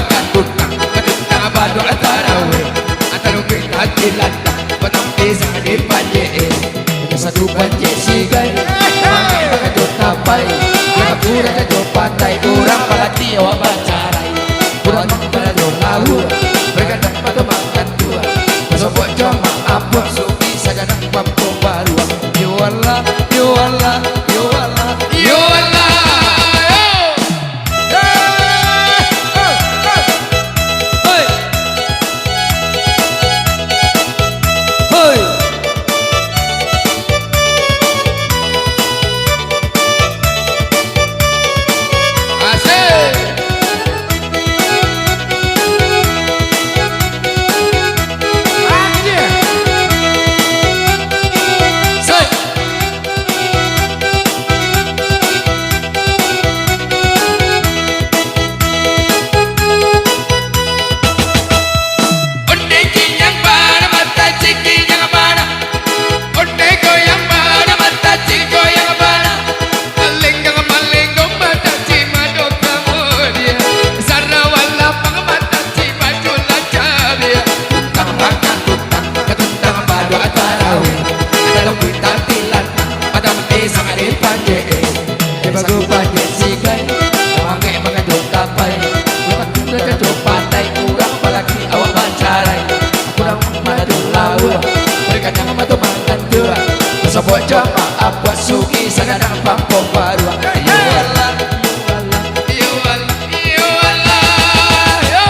makan tutang Ketutang abadu atarawih Atarungin hatilan Patampi sa kanipanyein Satu panjek sigai Maka jod tapay Kurang ka jod patay Kurang palati awak bacarai Kurang pada jod lahu Mereka dapat makan tua Masuk jama apa Suki saja nak mampu baru Yo Allah, Yo Allah, Yo Allah, Yo Allah Sabot jama apa suki sagadang pampong baru Yo Allah, Yo Allah, Yo Allah, Yo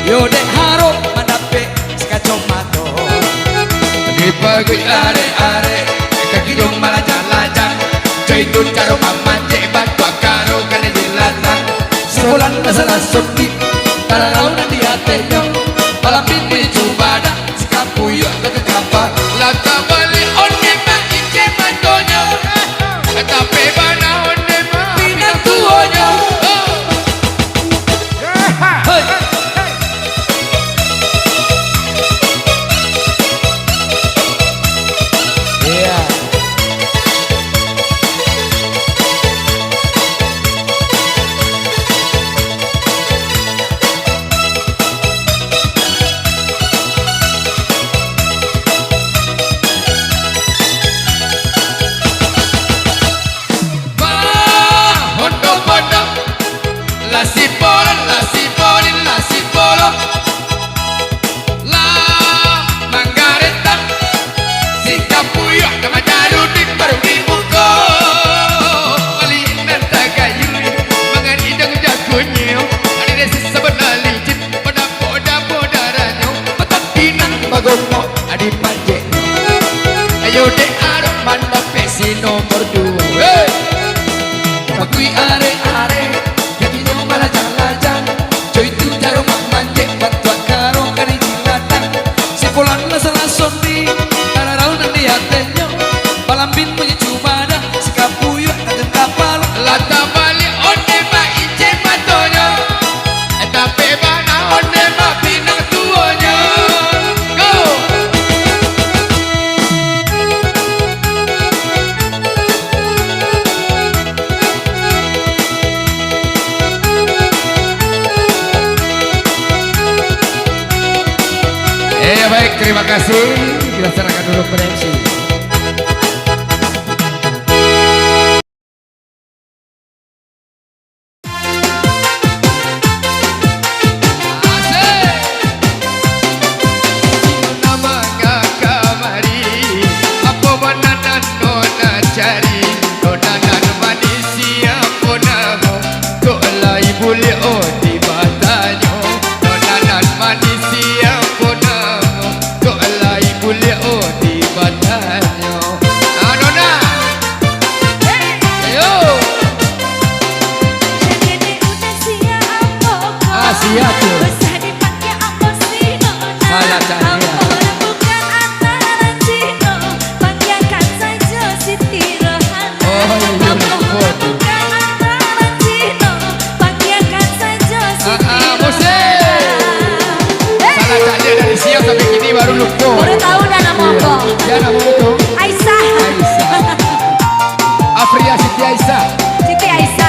Yo dek harap manape sekacau mato Di pagi are-are kaki dong malah jalan-jalan Coy itu caro mamance batu karo kane dilatang Sebulan masalah suki Tararau na di hatenya Malam ini coba dah sekapu yuk ke kapal Lata balik onde ma ince matonya Tapi mana onde ma pinang tuonya Ayo dek arep mandap pesi nomor 2 Makui are-are Jadi no malah jalan-jalan Coy itu jarum manjek batuan karo kari jilatan Sepulan masalah sondi Tararau nanti hatenya Palambin punya cuma dah sekapu yuk kagak kapal Lata balik onde ma ince matonya Tapi mana onde ma pinang tuonya Go! Baik, terima kasih. Kita serahkan dulu ke MC. Asia tuh. Usah dipakai apa sih nona. Malah cantik. Orang bukan antara Cino, panggilkan saja Siti Rohana. Oh, iya, Orang bukan antara Cino, panggilkan saja Siti Rohana. Salah cantik dari siang sampai kini baru lupa. Baru tahu dah nama apa? Ya nama betul. Aisyah. Aisyah. Afria Siti Aisyah. Siti Aisyah.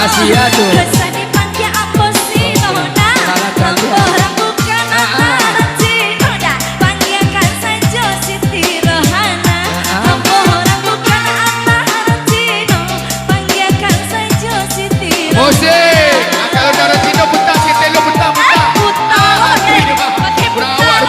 Asia tuh. Usah dipakai apa sih nona. Orang bukan antara Cino, dah panggilkan saja Siti Rohana. Orang bukan antara Cino, panggilkan saja Siti Rohana. Musik. Kalau darah Cino putar, Siti lo putar. Putar. Pakai putar.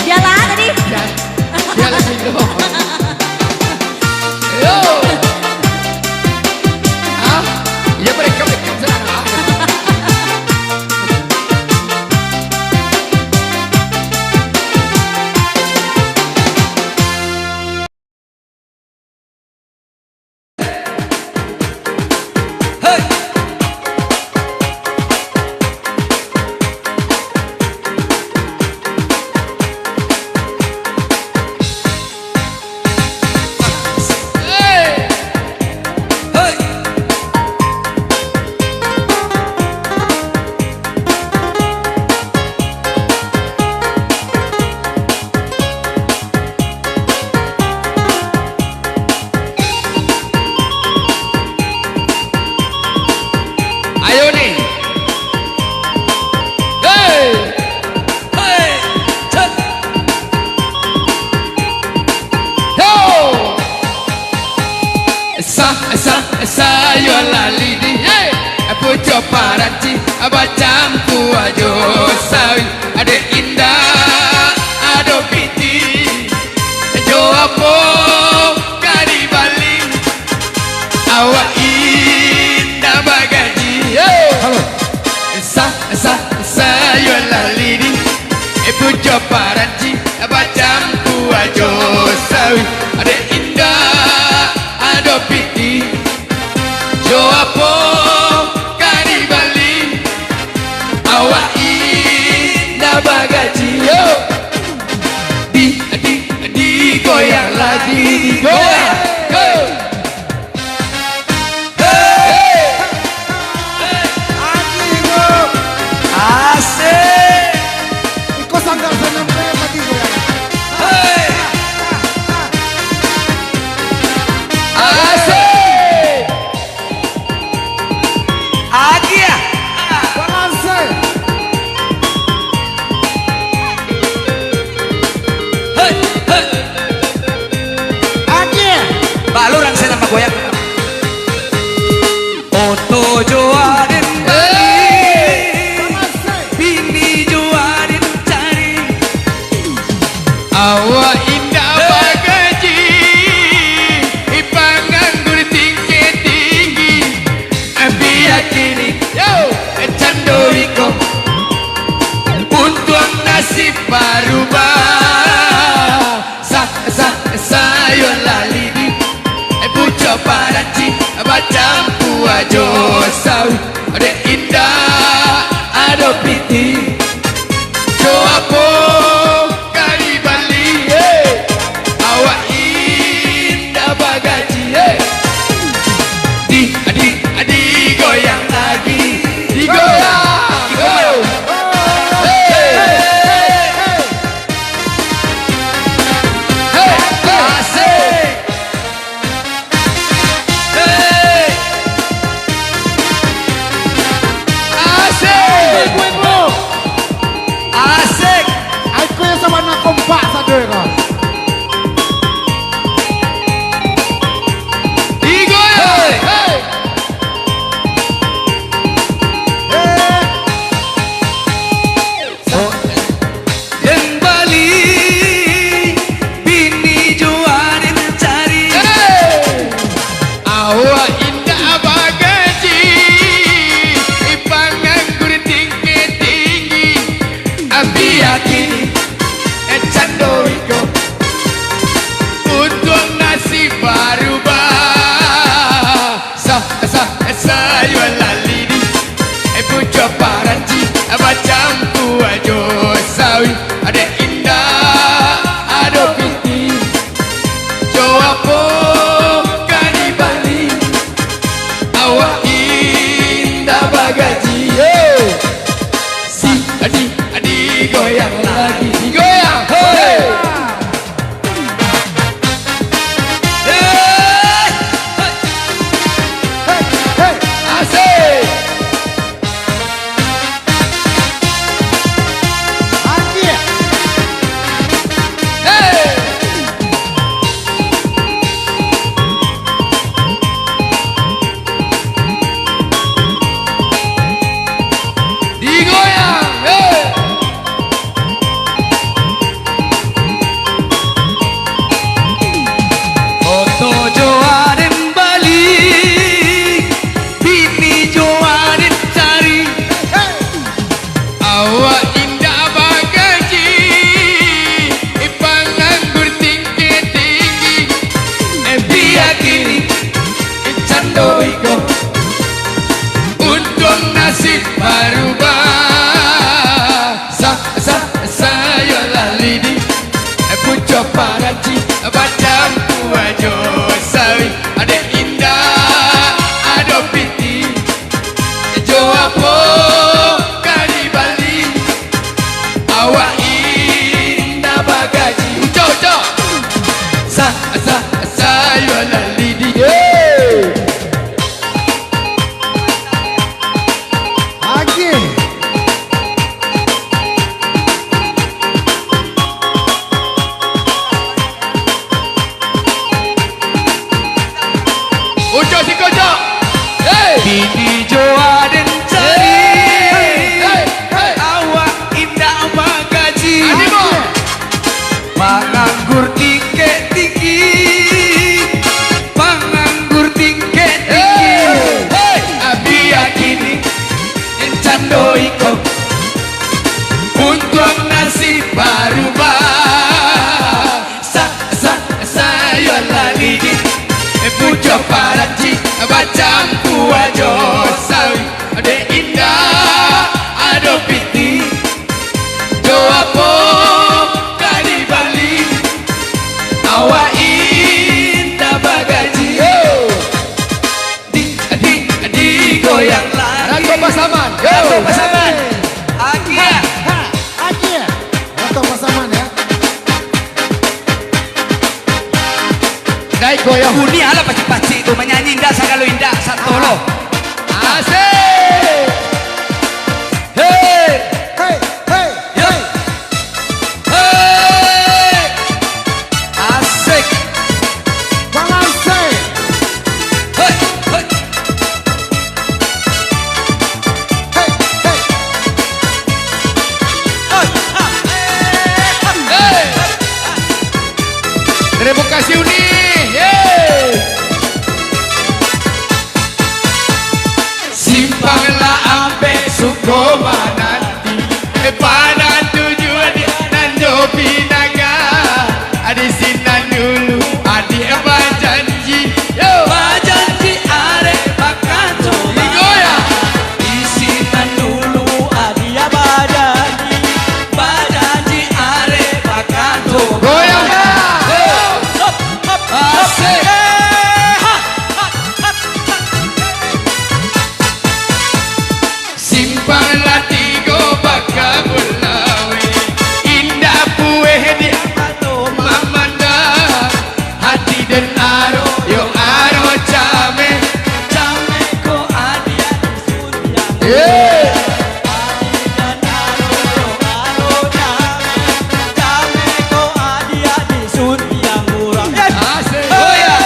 Biarlah tadi. Biarlah gitu. Yo. Ah, ya mereka serang. Sayo lali di pucuk paranci abacamku ajo sawi ade indah ado piti jo apo kari bali awa indah bagaji halo sayo lali di pucuk paranci abacamku ajo sawi ade indah ado piti jo apo kari bali awak indah bagaji yo di goyang lagi di goyang go hey joarin balik, bini joarin cari. Awak indah bagaji, panganggur tinggi-tinggi, biar kini candoiko, untung nasib berubah. Sayo lali di pucuk paraci, macam puajo sawi, ada indah, ada piti, coapo kali Bali, awak indah bagaji, di goyang lagi, digoyang. Kompak saja kan. Digoyang. Dan Bali, bini joarin cari. Awak indah bagaji, panganggur tinggi-tinggi, biar kini candoiko, untung nasib berubah. Sayo lali di pucuk paraci, macam puajo sawi, ada indah, ada piti, coapo kali Bali, awak indah bagaji, si adi goyang lagi, goyang, hey. Asik. Anjir. Hey. Digoyang, hey. Foto joarin balik, bini joarin cari. Awak indah bagaji, panganggur tinggi-tinggi, biar kini candoiko, untung nasib berubah. Sayo lali di pucuk paraci, macam puajo sawi, ada indah, ada piti, coapo kali Bali, awak indah bagaji, ucok, sayo lali di. Anjir. Ucok si kocok, bini joarin cari, awak indah bagaji, panganggur tinggi-tinggi, panganggur tinggi-tinggi, biar kini candoiko, untung nasib berubah. Sayo lali di pucuk paraci, macam puajo koma nanti pada tujuan Nando Pinaga Adi sinan dulu Adi apa janji Yo Bajanji arek bakato Igoya isinan dulu adia bajanji bajanji arek bakato Goyang hop hop Asik Simpang latigo baka bulawe Indah pueh di mamanda Hati dan aro yo aro came Jame ko adia disunyang Yeah dan aro jame ko adia disunyang murah Asik goyang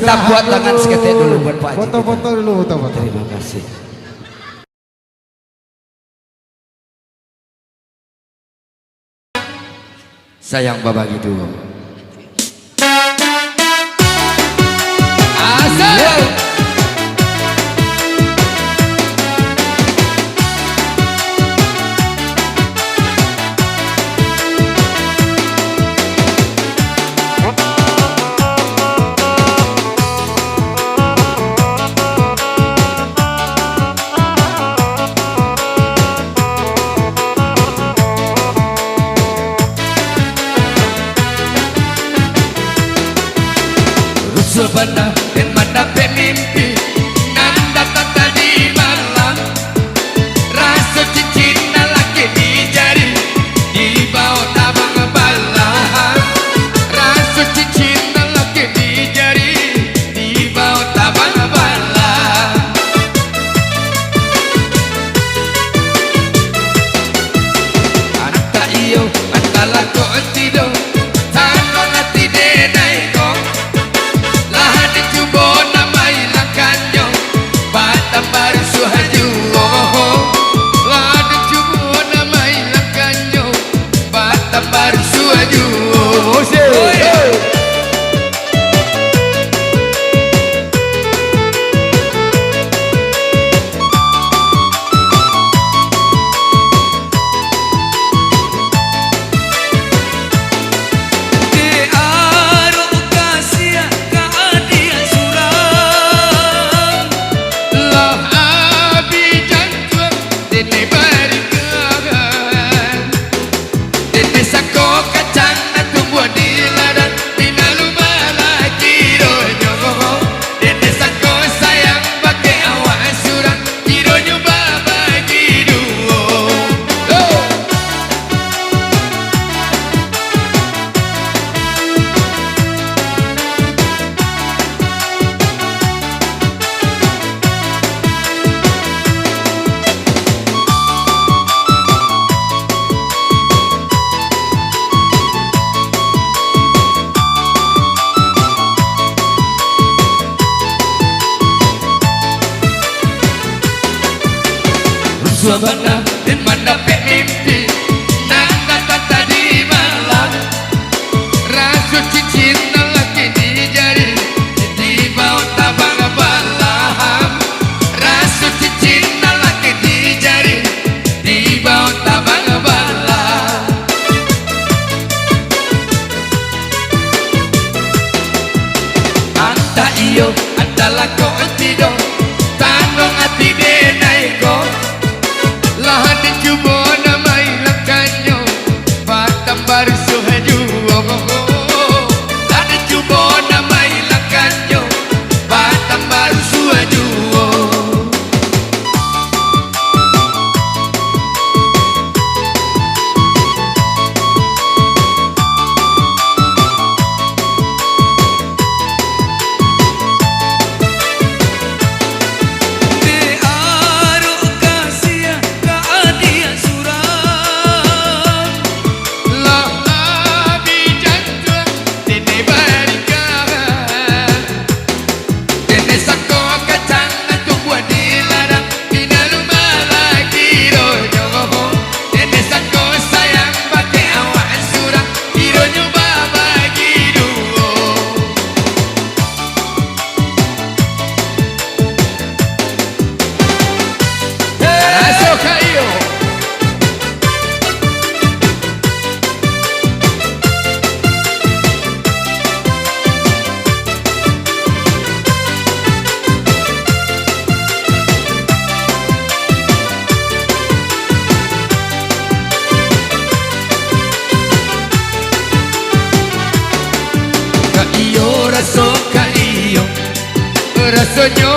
Kita buat tangan seketik dulu buat Pak Haji. Foto-foto dulu, foto-foto. Terima kasih. Sayang Bapak gitu. Asal. suasana dan mendapat mimpi tata di malam rasu cincin lelaki di jari di bawah tabang balam rasu cincin lelaki di jari di bawah tabang balam anta iyo adalah kau tido tanong ati denai ko lahan di cubo namai lakanyo batam barusu hajuo lahan di cubo namai lakanyo batam barusu hajuo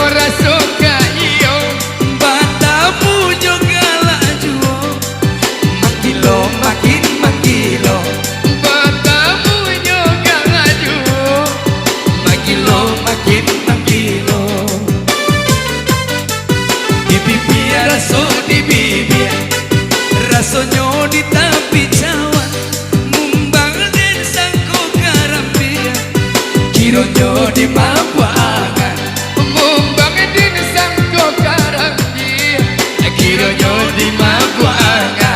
raso kayo batamu juga laju makilo makin makilo batamu juga laju makilo makin makilo di bibir raso di bibir rasonyo di tapi cawan mumbang dan sangko karambia kironyo di mabuangan mumbang din sangko karambia kironyo di mabuangan